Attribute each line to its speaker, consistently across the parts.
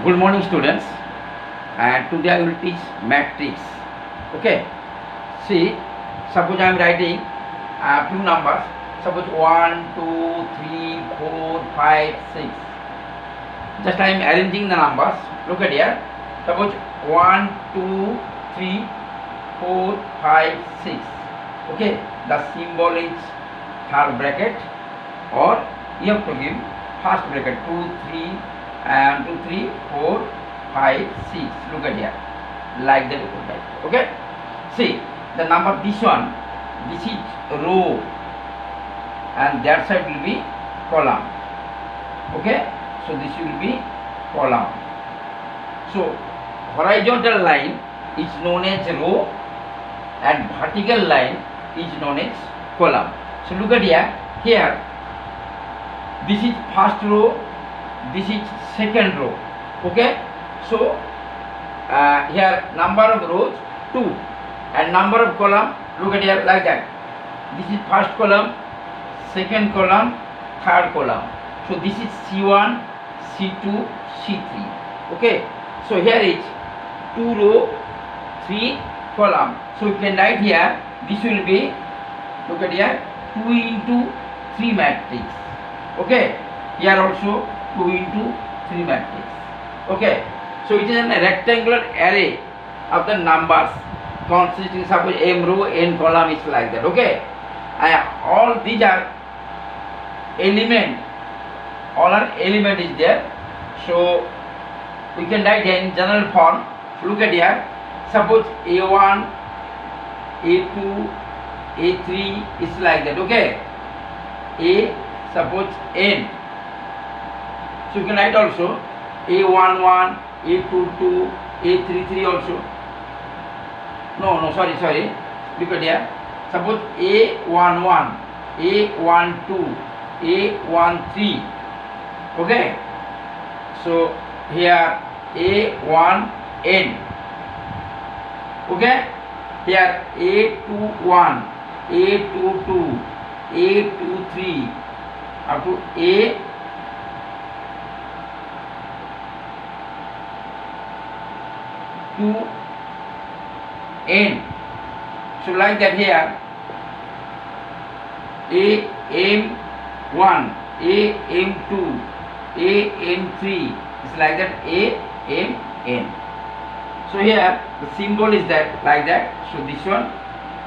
Speaker 1: Good morning, students. And today I will teach matrix. Okay. See, suppose I am writing a few numbers. Suppose 1, 2, 3, 4, 5, 6. Just I am arranging the numbers. Look at here. Suppose 1, 2, 3, 4, 5, 6. Okay. The symbol is third bracket, or you have to give first bracket 2, 3, and 2, 3, 4, 5, 6. Look at here, like that. Okay. See the number. This one, this is row, and that side will be column. Okay. So this will be column. So horizontal line is known as row, and vertical line is known as column. So look at here. Here, this is first row, this is second row. Okay. So here number of rows 2, and number of column, look at here, like that. This is first column, second column, third column. So this is C1, C2, C3. Okay. So here is 2 row, 3 column. So you can write here, this will be, look at here, 2 into 3 matrix. Okay. Here also 2 into 3 matrix. Okay. So it is a rectangular array of the numbers consisting, suppose m row, n column is like that. Okay. And all these are element. All are element is there. So we can write in general form. Look at here. Suppose A1, A2, A3 is like that. Okay. A, suppose n. So you can write also A11, A22, A33 also. No, sorry. Look at here. Suppose A11, A12, A13. Okay. So here A1n. Okay. Here A21, A22, A23 up to A2n. So like that here, AM1, AM2, AM3 is like that, AMN. So here the symbol is that, like that. So this one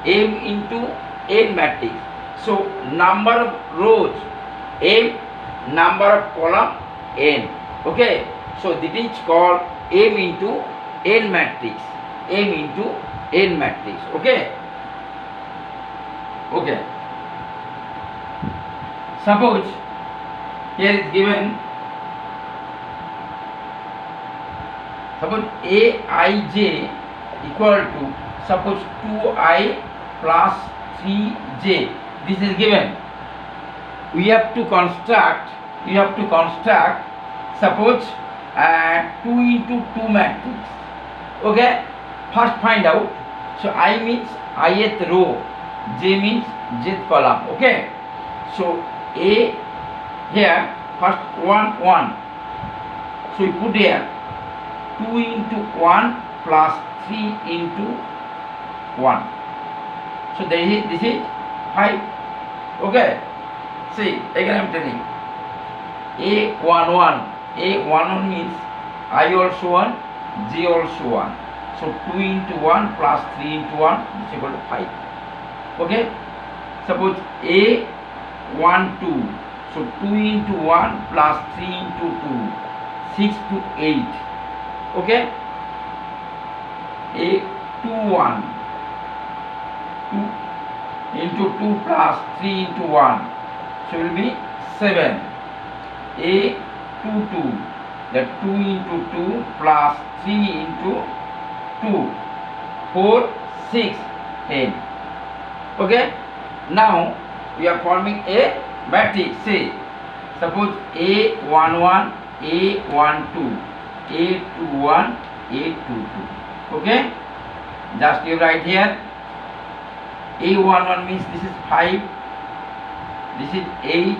Speaker 1: M into N matrix. So number of rows M, number of column N. Okay. So this is called M into N matrix. M into N matrix. Okay. Okay. Suppose here is given, suppose Aij equal to, suppose 2I plus 3j. This is given. We have to construct. Suppose 2 into 2 matrix. Okay. First find out. So I means ith row, j means jth column. Okay. So A here first 1, 1. So we put here 2 into 1 plus 3 into 1. So this is 5. Okay. See, again I am telling. A11 means I also 1, J also 1. So 2 into 1 plus 3 into 1 is equal to 5. Okay. Suppose A12. So 2 into 1 plus 3 into 2, 6 to 8. Okay. A21, 2 into 2 plus 3 into 1, so it will be 7. A22, that 2 into 2 plus 3 into 2, 4, 6, 10. Okay. Now we are forming a matrix. Say, suppose A11, A12, A21, A22. Okay. Just you write here. A11 means this is 5, this is 8,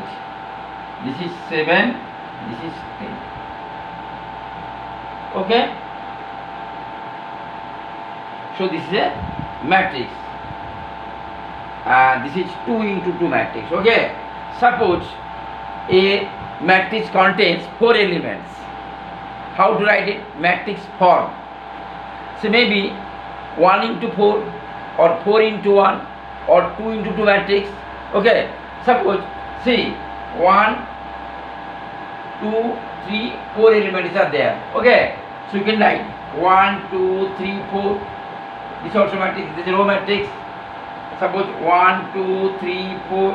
Speaker 1: this is 7, this is 10. Okay, so this is a matrix. This is 2 into 2 matrix. Okay, suppose a matrix contains 4 elements. How to write it? Matrix form. So maybe 1 into 4 or 4 into 1 or 2 into 2 matrix. Okay, suppose see 1, 2, 3, 4 elements are there. Okay, so you can write 1, 2, 3, 4. This also matrix. This is row matrix. Suppose 1, 2, 3, 4.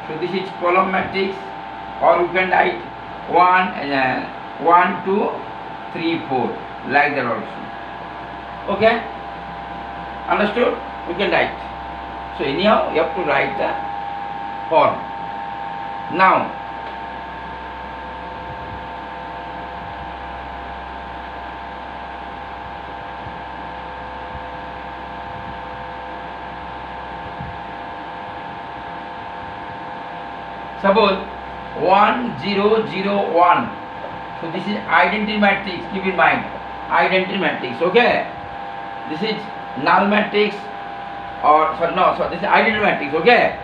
Speaker 1: So this is column matrix. Or you can write 1, 2, 3, 4. Like that also. Okay? Understood? You can write. So anyhow, you have to write the form. Now, suppose 1, 0, 0, 1. So this is identity matrix. Keep in mind, identity matrix. Okay, this is null matrix, or sorry, no, so this is identity matrix. Okay,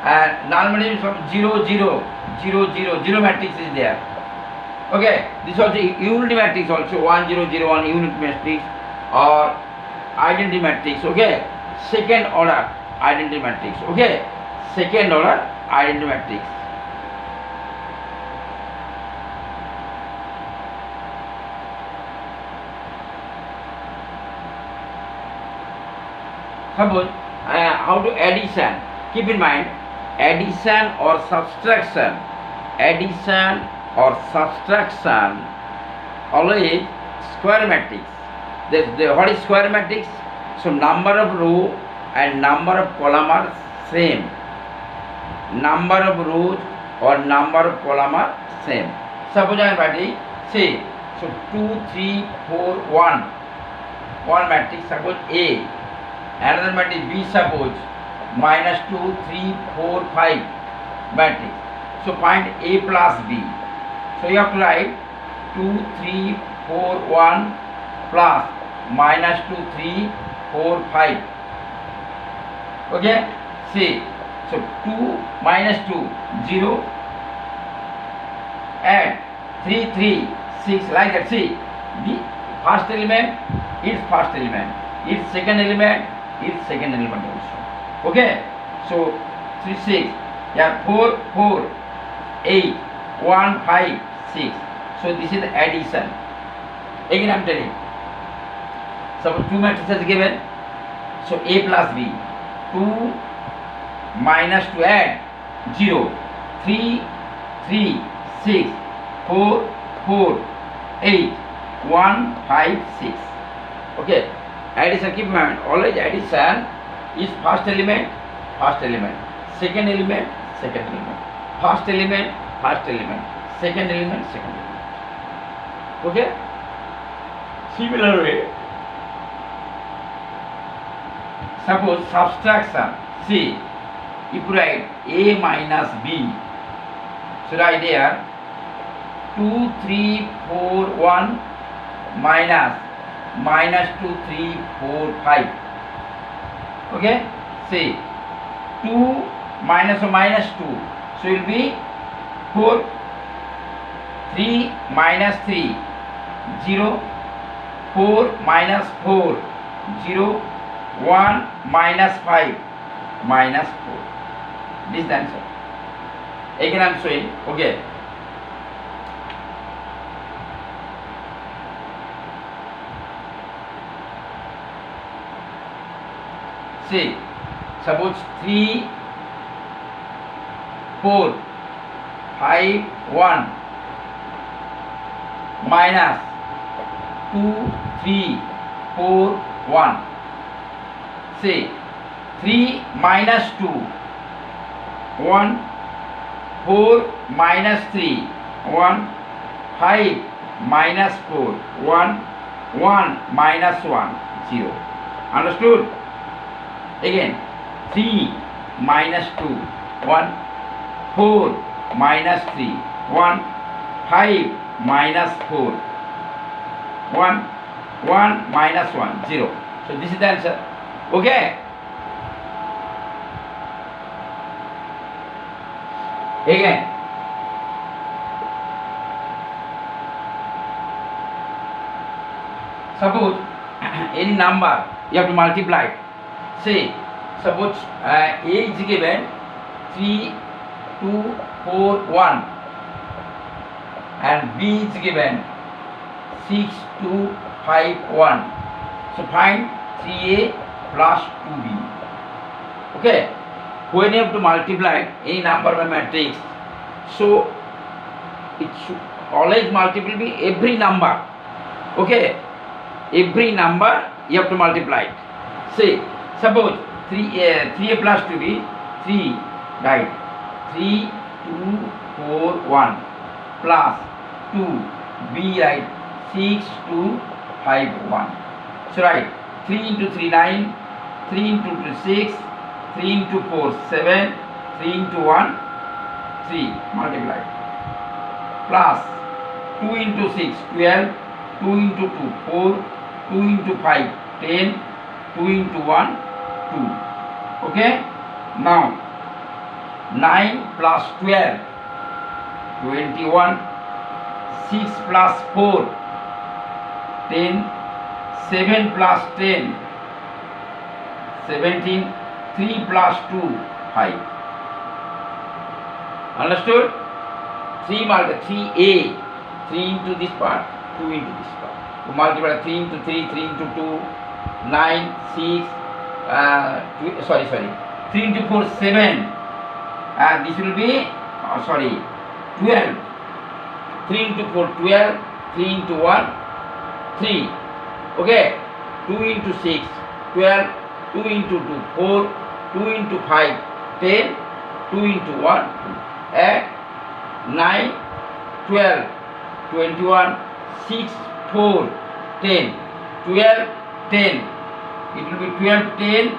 Speaker 1: and null matrix from 0, 0, 0, 0, 0 matrix is there. Okay, this is also unity matrix. Also 1, 0, 0, 1 unit matrix or identity matrix. Okay, second order identity matrix. Okay, second order identity matrix. Suppose how to addition. Keep in mind, addition or subtraction. Addition or subtraction always square matrix. What is square matrix? So number of row and number of column are same. Number of rows or number of column are same. Suppose I am writing, say, so 2, 3, 4, 1. One matrix. Suppose A. Another matrix B, suppose minus 2, 3, 4, 5 matrix. So find A plus B. So you have to write 2, 3, 4, 1 plus minus 2, 3, 4, 5. Okay? See. So 2 minus 2, 0. Add 3, 3, 6, like that. See. The first element is first element. Its second element is second element also. Okay, so 3, 6, yeah, 4, 4, 8, 1, 5, 6. So this is the addition. Again I am telling. Suppose 2 matrices given. So A plus B. 2 minus 2, add 0, 3, 3, 6, 4, 4, 8, 1, 5, 6. Okay. Addition, keep in mind, always addition is first element, second element, second element, first element, second element, second element. Okay? Similar way, suppose subtraction. See, if you write A minus B, so write here 2, 3, 4, 1 minus 2, 3, 4, 5. Okay? See, 2 minus or minus 2. So it will be 4, 3 minus 3, 0, 4 minus 4, 0, 1 minus 5, minus 4. This is the answer. Again I am showing. Okay. See, suppose 3, 4, 5, 1 minus 2, 3, 4, 1. See, 3 minus 2, 1, 4 minus 3, 1, 5 minus 4, 1, 1 minus 1, 0. Understood? Again, 3 minus 2, 1, 4 minus 3, 1, 5 minus 4, 1, 1 minus 1, 0. So this is the answer. Okay. Again, suppose any number you have to multiply. Say, suppose A is given 3, 2, 4, 1 and B is given 6, 2, 5, 1. So find 3A plus 2B. Okay. When you have to multiply any number by matrix, so it should always multiply be every number. Okay. Every number you have to multiply it. Say, suppose 3A plus 2B, 3, right? 3, 2, 4, 1 plus 2B, right? 6, 2, 5, 1. So right, 3 into 3, 9, 3 into 2, 6, 3 into 4, 7, 3 into 1, 3, multiply. Plus 2 into 6, 12, 2 into 2, 4, 2 into 5, 10, 2 into 1, 2. Okay? Now, 9 plus 12, 21, 6 plus 4, 10, 7 plus 10, 17, 3 plus 2, 5. Understood? 3 multiply 3A, 3 into this part, 2 into this part. To multiply 3 into 3, 3 into 2, 9, 6, 3 into 4, 7. This will be, 12. 3 into 4, 12, 3 into 1, 3. Okay, 2 into 6, 12, 2 into 2, 4, 2 into 5, 10, 2 into 1, 2. Add 9, 12, 21, 6, 4, 10, 12, 10. It will be 12, 10,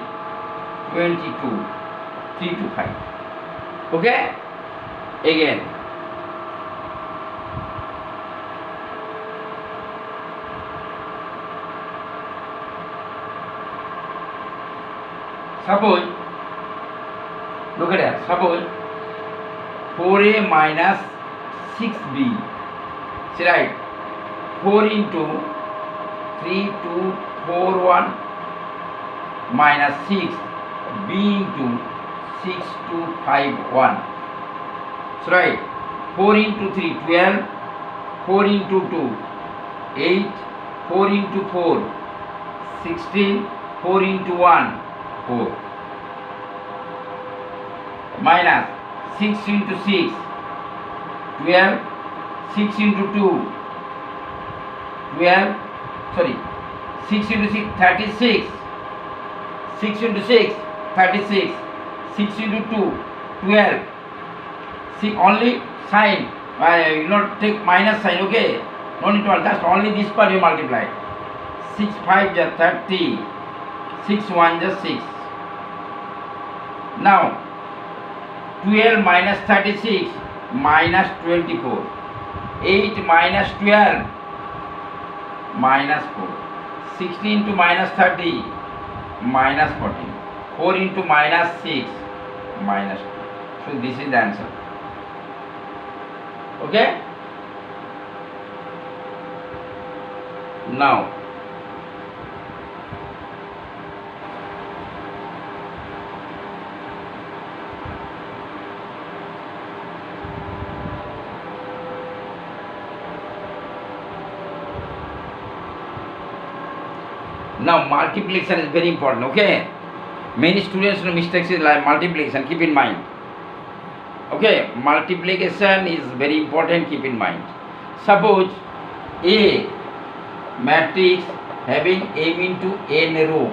Speaker 1: 22, 3 to 5. Okay? Again. Suppose, look at that, suppose 4A minus 6B, see right, 4 into 3, 2, 4, 1 minus 6, B into 6, 2, 5, 1, so right, 4 into 3, 12, 4 into 2, 8, 4 into 4, 16, 4 into 1, 4 minus 6 into 6, 12, 6 into 2, 12, 6 into 6, 36, 6 into 6, 36, 6 into 2, 12, see only sign, you not take minus sign, okay, no need to, just only this part you multiply, 6, 5 just 30, 6, 1 just 6. Now, 12 minus 36 minus 24. 8 minus 12 minus 4. 16 into minus 30 minus 14. 4 into minus 6 minus 2. So this is the answer. Okay? Now, multiplication is very important, okay? Many students do mistakes in like multiplication, keep in mind. Okay, multiplication is very important, keep in mind. Suppose A matrix having M into N row,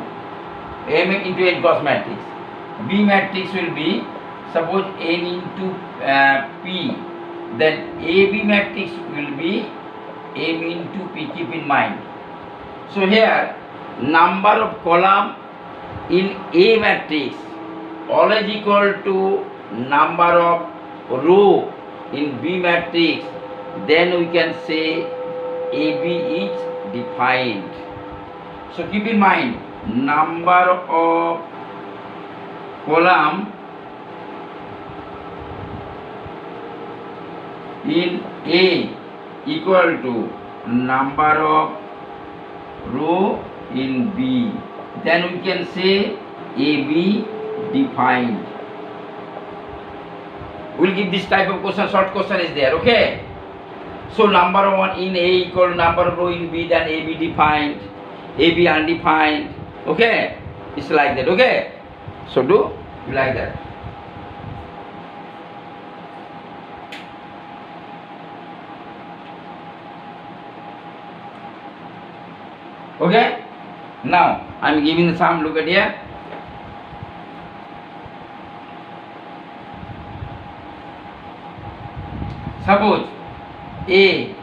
Speaker 1: M into N cross matrix. B matrix will be, suppose N into P, then AB matrix will be M into P, keep in mind. So here, number of column in A matrix always equal to number of row in B matrix, then we can say AB is defined. So keep in mind, number of column in A equal to number of row in B. Then we can say AB defined. We'll give this type of question, short question is there, okay? So number one in A equal to number of row in B, then AB defined, AB undefined, okay? It's like that, okay? So do like that. Okay? Now I'm giving some, look at here. Suppose A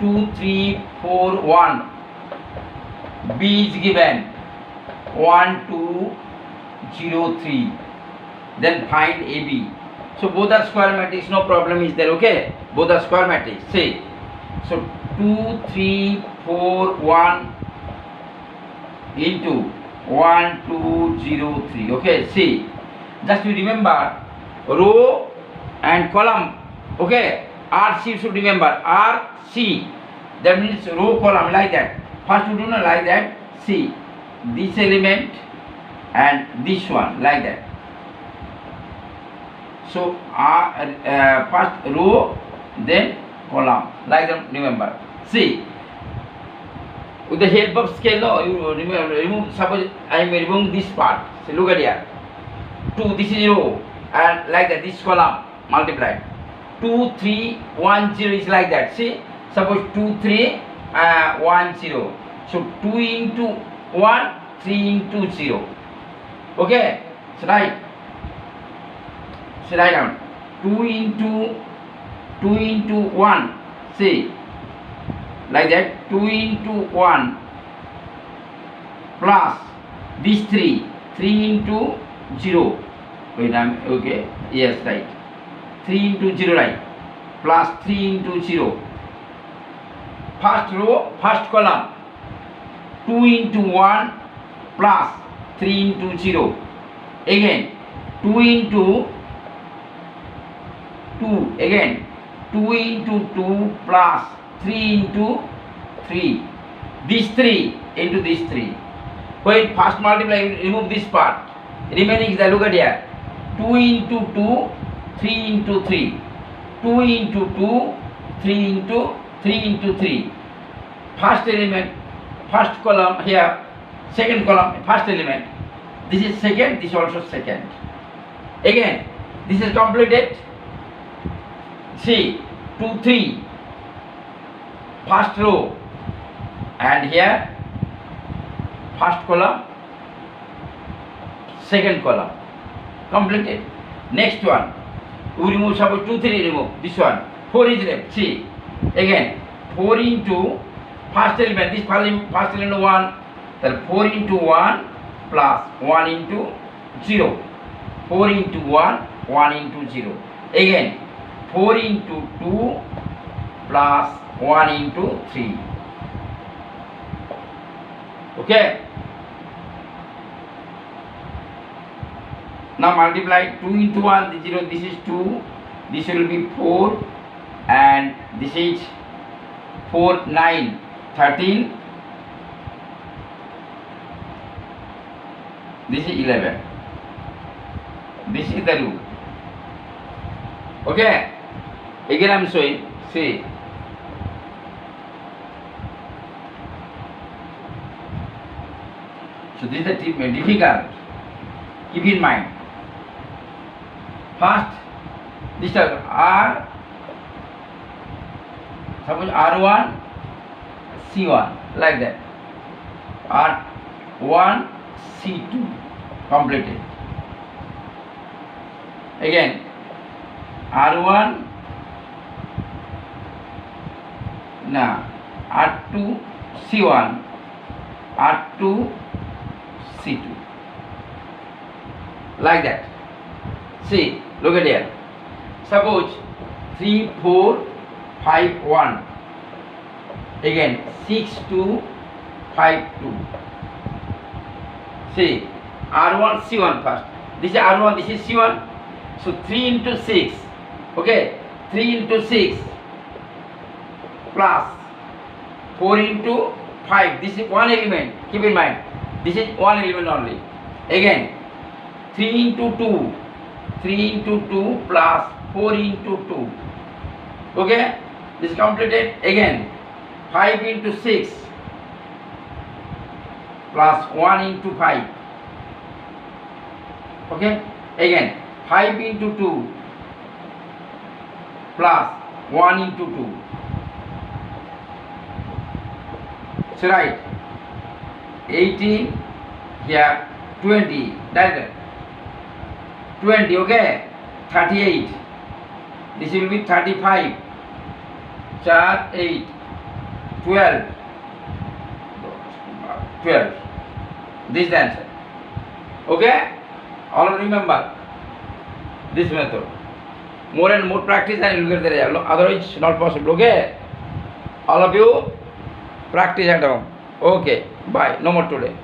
Speaker 1: 2 3 4 1, B is given 1 2 0 3, then find AB. So both are square matrix, no problem is there, okay? Both are square matrix. See, so 2 3 4 1 into 1 2 0 3, okay? See, just you remember row and column, okay? RC should remember, RC, that means row column, like that. First you do not like that, see this element and this one, like that. So first row, then column, like that, remember. See, with the help of scale, no, you remove, suppose I am removing this part. See, look at here. 2, this is row, and like that, this column, multiply. 2 3 1 0 is like that. See, suppose 2 3 1 0. So 2 into 1, 3 into 0. Okay, so write. So write down 2 into 1. See, like that, 2 into 1 plus this 3 into 0. Wait, okay, yes, right. 3 into 0, right, plus 3 into 0. First row, first column, 2 into 1 plus 3 into 0. Again 2 into 2, again 2 into 2 plus 3 into 3. This 3 into this 3. When first multiply, remove this part. Remaining is the, look at here. 2 into 2, 3 into 3. 2 into 2, 3 into 3 into 3. First element, first column here, second column, first element. This is second, this is also second. Again, this is completed. See, 2 3, first row, and here first column, second column, completed. Next one, we remove, suppose 2 3, remove this one, 4 is left. See, again 4 into first element, this first element 1, then 4 into 1 plus 1 into 0. 4 into 1, 1 into 0. Again 4 into 2 plus 1 into 3. Okay. Now multiply 2 into 1, this 0, this is 2, this will be 4, and this is 4, 9, 13, this is 11. This is the root. Okay. Again I am showing. See. So this is the difficult. Keep in mind. First, this term R. Suppose R1, C1, like that. R1, C2, completed. Again, R1, now R2, C1, R2, C2, like that. See, look at here. Suppose 3 4 5 1. again 6 2 5 2. See, R1 C1 first. This is R1, this is C1. So 3 into 6. Okay, 3 into 6 plus 4 into 5. This is one element. Keep in mind, this is one element only. Again, 3 into 2. 3 into 2 plus 4 into 2. Okay, this is completed. Again, 5 into 6 plus 1 into 5. Okay, again 5 into 2 plus 1 into 2. So right, 18 here, 20, that 20, okay, 38. This will be 35. 4 8 12. 12. This is the answer. Okay, all of remember this method. More and more practice and you will get the result. Otherwise not possible. Okay, all of you practice at home. Okay, bye. No more today.